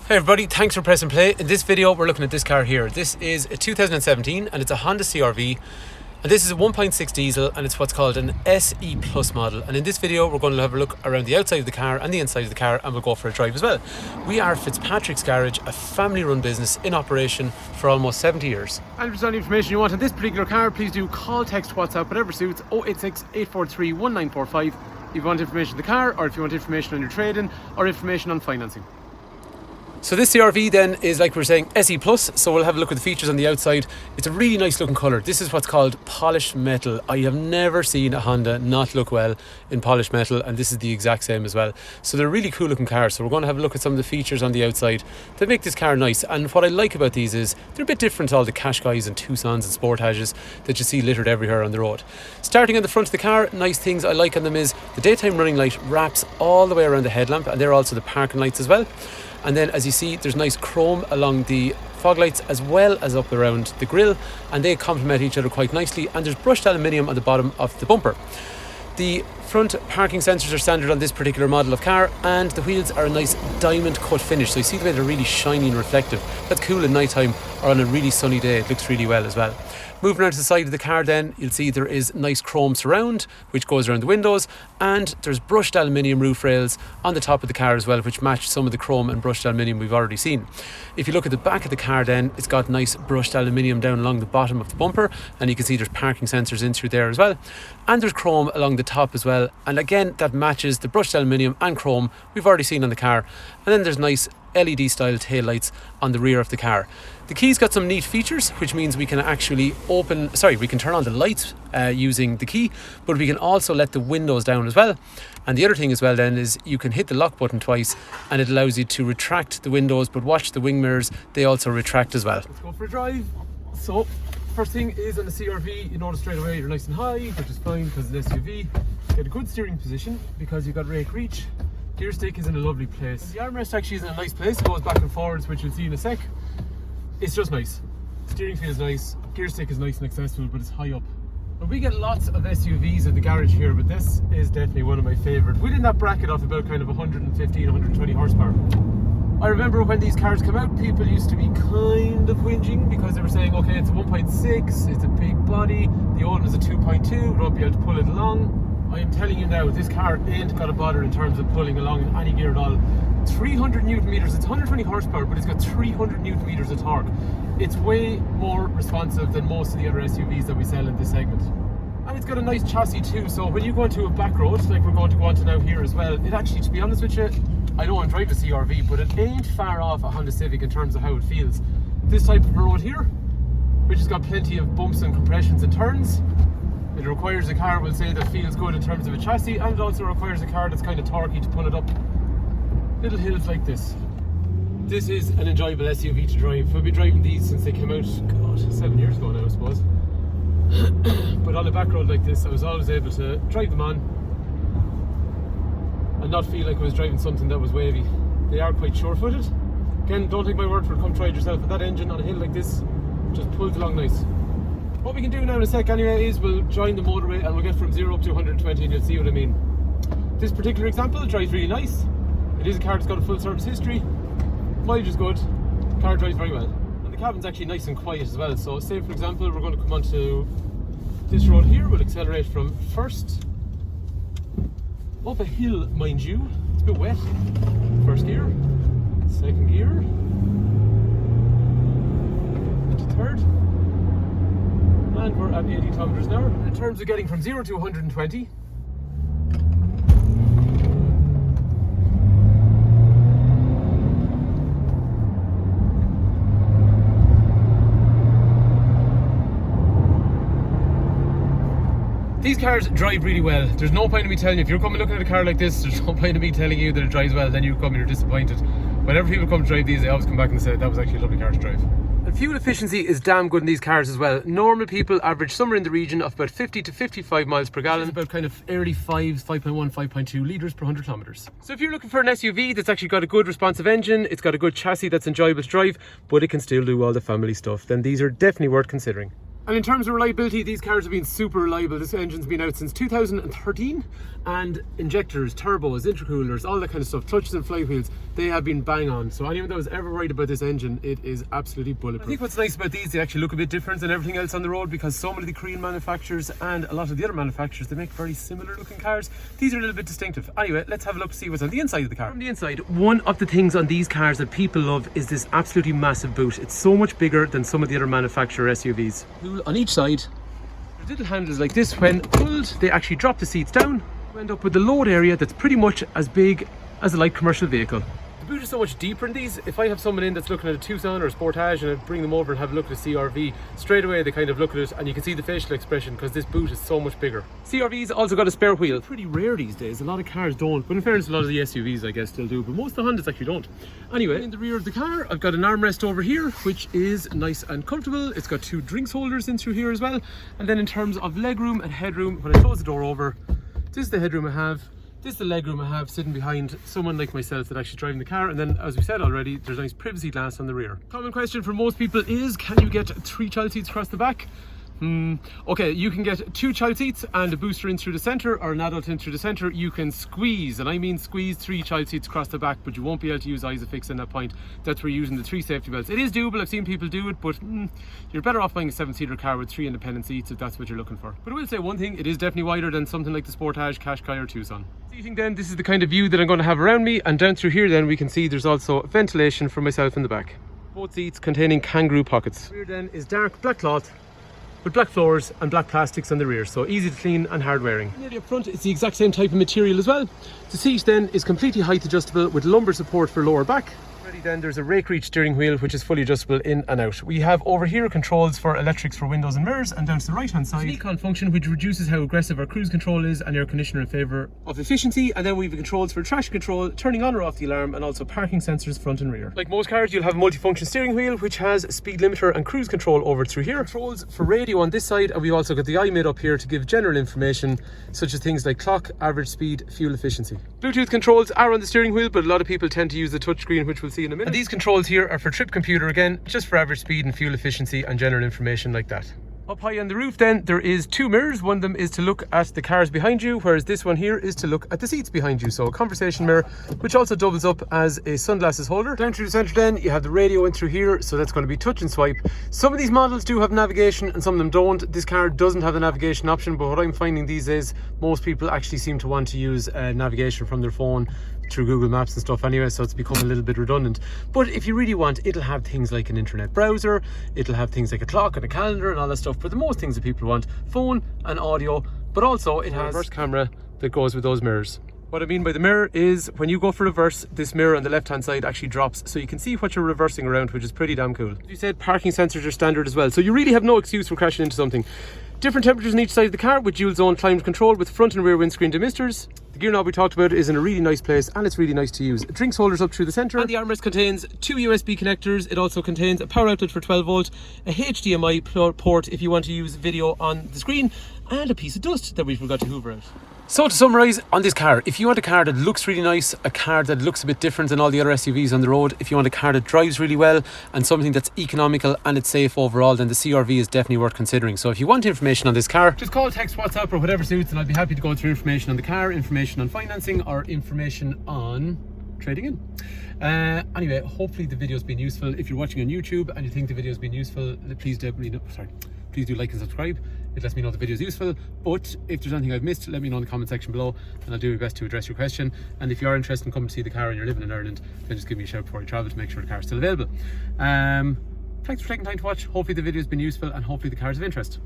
Hey everybody, thanks for pressing play. In this video we're looking at this car here. This is a 2017 and it's a Honda CRV, and this is a 1.6 diesel and it's what's called an SE Plus model. And in this video we're going to have a look around the outside of the car and the inside of the car, and we'll go for a drive as well. We are Fitzpatrick's Garage, a family run business in operation for almost 70 years. And if there's any information you want on this particular car, please do call, text, WhatsApp, whatever suits, 086 843 1945 if you want information on the car, or if you want information on your trade-in, or information on financing. So this CRV then is, like we were saying, SE Plus, so we'll have a look at the features on the outside. It's a really nice looking colour. This is what's called polished metal. I have never seen a Honda not look well in polished metal, and this is the exact same as well. So they're a really cool looking cars. So we're going to have a look at some of the features on the outside that make this car nice. And what I like about these is they're a bit different to all the Qashqais and Tucsons and Sportages that you see littered everywhere on the road. Starting on the front of the car, nice things I like on them is the daytime running light wraps all the way around the headlamp, and they're also the parking lights as well. And then as you see, there's nice chrome along the fog lights as well as up around the grille, and they complement each other quite nicely. And there's brushed aluminium on the bottom of the bumper. The front parking sensors are standard on this particular model of car, and the wheels are a nice diamond cut finish, so you see the way they're really shiny and reflective. That's cool at night time or on a really sunny day. It looks really well as well. Moving around to the side of the car then, you'll see there is nice chrome surround which goes around the windows, and there's brushed aluminium roof rails on the top of the car as well, which match some of the chrome and brushed aluminium we've already seen. If you look at the back of the car then, it's got nice brushed aluminium down along the bottom of the bumper, and you can see there's parking sensors in through there as well, and there's chrome along the top as well, and again that matches the brushed aluminium and chrome we've already seen on the car. And then there's nice LED style tail lights on the rear of the car. The key's got some neat features, which means we can actually we can turn on the lights using the key, but we can also let the windows down as well. And the other thing as well then is you can hit the lock button twice and it allows you to retract the windows, but watch the wing mirrors, they also retract as well. Let's go for a drive. So first thing is on the CRV, you notice straight away you're nice and high, which is fine because it's an SUV. Get a good steering position because you've got rake reach. Gear stick is in a lovely place. The armrest actually is in a nice place. It goes back and forwards, which you'll see in a sec. It's just nice. Steering feel is nice. Gear stick is nice and accessible, but it's high up. But we get lots of SUVs at the garage here, but this is definitely one of my favourite. Within that bracket of about kind of 115, 120 horsepower. I remember when these cars came out, people used to be kind of whinging because they were saying, okay, it's a 1.6, it's a big body, the old one is a 2.2, we won't be able to pull it along. I am telling you now, this car ain't got a bother in terms of pulling along in any gear at all. 300 newton meters, it's 120 horsepower, but it's got 300 newton meters of torque. It's way more responsive than most of the other SUVs that we sell in this segment. And it's got a nice chassis too, so when you go into a back road, like we're going to go onto now here as well, it actually, to be honest with you, I know I'm driving a CRV, but it ain't far off a Honda Civic in terms of how it feels. This type of road here, which has got plenty of bumps and compressions and turns, it requires a car, we'll say, that feels good in terms of a chassis, and it also requires a car that's kind of torquey to pull it up little hills like this. This is an enjoyable SUV to drive. I've been driving these since they came out, God, 7 years ago now I suppose. But on a back road like this, I was always able to drive them on and not feel like I was driving something that was wavy. They are quite sure-footed. Again, don't take my word for it, come try it yourself. But that engine on a hill like this just pulls along nice. What we can do now in a sec anyway is we'll join the motorway and we'll get from 0 up to 120 and you'll see what I mean. This particular example drives really nice. It is a car that's got a full service history. Mileage is good. The car drives very well. And the cabin's actually nice and quiet as well. So say for example we're going to come onto this road here. We'll accelerate from first up a hill, mind you. It's a bit wet. First gear, second gear, into third. And we're at 80 kilometers an hour. In terms of getting from 0 to 120, these cars drive really well. There's no point in me telling you, if you're coming looking at a car like this, there's no point in me telling you that it drives well, then you come and you're disappointed. Whenever people come to drive these, they always come back and say that was actually a lovely car to drive. And fuel efficiency is damn good in these cars as well. Normal people average somewhere in the region of about 50 to 55 miles per gallon, about kind of early 5s, 5.1, 5.2 litres per 100 kilometres. So if you're looking for an SUV that's actually got a good responsive engine, it's got a good chassis that's enjoyable to drive, but it can still do all the family stuff, then these are definitely worth considering. And in terms of reliability, these cars have been super reliable. This engine's been out since 2013, and injectors, turbos, intercoolers, all that kind of stuff, clutches and flywheels, they have been bang on. So anyone that was ever worried about this engine, it is absolutely bulletproof. I think what's nice about these, they actually look a bit different than everything else on the road, because so many of the Korean manufacturers and a lot of the other manufacturers, they make very similar looking cars. These are a little bit distinctive. Anyway, let's have a look to see what's on the inside of the car. From the inside, one of the things on these cars that people love is this absolutely massive boot. It's so much bigger than some of the other manufacturer SUVs. On each side, there's little handles like this. When pulled, they actually drop the seats down. You end up with a load area that's pretty much as big as a light commercial vehicle. The boot is so much deeper in these. If I have someone in that's looking at a Tucson or a Sportage and I bring them over and have a look at a CRV, straight away they kind of look at it and you can see the facial expression because this boot is so much bigger. CRV's also got a spare wheel. Pretty rare these days. A lot of cars don't, but in fairness, a lot of the SUVs I guess still do, but most of the Hondas actually don't. Anyway, in the rear of the car, I've got an armrest over here, which is nice and comfortable. It's got two drinks holders in through here as well. And then in terms of legroom and headroom, when I close the door over, this is the headroom I have. This is the legroom I have sitting behind someone like myself that actually driving the car, and then as we said already, there's a nice privacy glass on the rear. Common question for most people is, can you get 3 child seats across the back? Okay, you can get 2 child seats and a booster in through the centre, or an adult in through the centre. You can squeeze, and I mean squeeze, 3 child seats across the back, but you won't be able to use Isofix in that point. That's where you're using the 3 safety belts. It is doable, I've seen people do it, but you're better off buying a 7-seater car with 3 independent seats if that's what you're looking for. But I will say one thing, it is definitely wider than something like the Sportage, Qashqai or Tucson. Seating then, this is the kind of view that I'm going to have around me, and down through here then we can see there's also ventilation for myself in the back. Both seats containing kangaroo pockets. Rear then is dark black cloth with black floors and black plastics on the rear, so easy to clean and hard wearing. Nearly up front, it's the exact same type of material as well. The seat then is completely height adjustable with lumbar support for lower back. Then there's a rake reach steering wheel which is fully adjustable in and out. We have over here controls for electrics for windows and mirrors, and down to the right hand side, econ function which reduces how aggressive our cruise control is, and air conditioner in favour of efficiency. And then we have controls for traction control, turning on or off the alarm, and also parking sensors front and rear. Like most cars, you'll have a multifunction steering wheel which has speed limiter and cruise control over through here. Controls for radio on this side, and we've also got the iMid up here to give general information such as things like clock, average speed, fuel efficiency. Bluetooth controls are on the steering wheel, but a lot of people tend to use the touchscreen, which we'll see in a minute. And these controls here are for trip computer again, just for average speed and fuel efficiency and general information like that. Up high on the roof then, there is 2 mirrors. One of them is to look at the cars behind you, whereas this one here is to look at the seats behind you. So a conversation mirror, which also doubles up as a sunglasses holder. Down through the centre then, you have the radio in through here, so that's going to be touch and swipe. Some of these models do have navigation and some of them don't. This car doesn't have the navigation option, but what I'm finding these days, most people actually seem to want to use navigation from their phone through Google Maps and stuff anyway, so it's become a little bit redundant. But if you really want, it'll have things like an internet browser, it'll have things like a clock and a calendar and all that stuff. But the most things that people want, phone and audio, but also it has a reverse camera that goes with those mirrors. What I mean by the mirror is when you go for reverse, this mirror on the left hand side actually drops, so you can see what you're reversing around, which is pretty damn cool. As you said, parking sensors are standard as well, so you really have no excuse for crashing into something. Different temperatures on each side of the car with dual zone climate control with front and rear windscreen demisters. The gear knob we talked about is in a really nice place and it's really nice to use. Drinks holders up through the centre, and the armrest contains 2 USB connectors. It also contains a power outlet for 12 volt, a HDMI port if you want to use video on the screen, and a piece of dust that we forgot to hoover out. So to summarise on this car, if you want a car that looks really nice, a car that looks a bit different than all the other SUVs on the road, if you want a car that drives really well and something that's economical and it's safe overall, then the CRV is definitely worth considering. So if you want information on this car, just call, text, WhatsApp or whatever suits, and I'll be happy to go through information on the car, information on financing, or information on trading in. Anyway, hopefully the video's been useful. If you're watching on YouTube and you think the video's been useful, please do like and subscribe. It lets me know the video is useful. But if there's anything I've missed, let me know in the comment section below and I'll do my best to address your question. And if you are interested in coming to see the car and you're living in Ireland, then just give me a shout before you travel to make sure the car is still available. Thanks for taking time to watch. Hopefully the video has been useful and hopefully the car is of interest.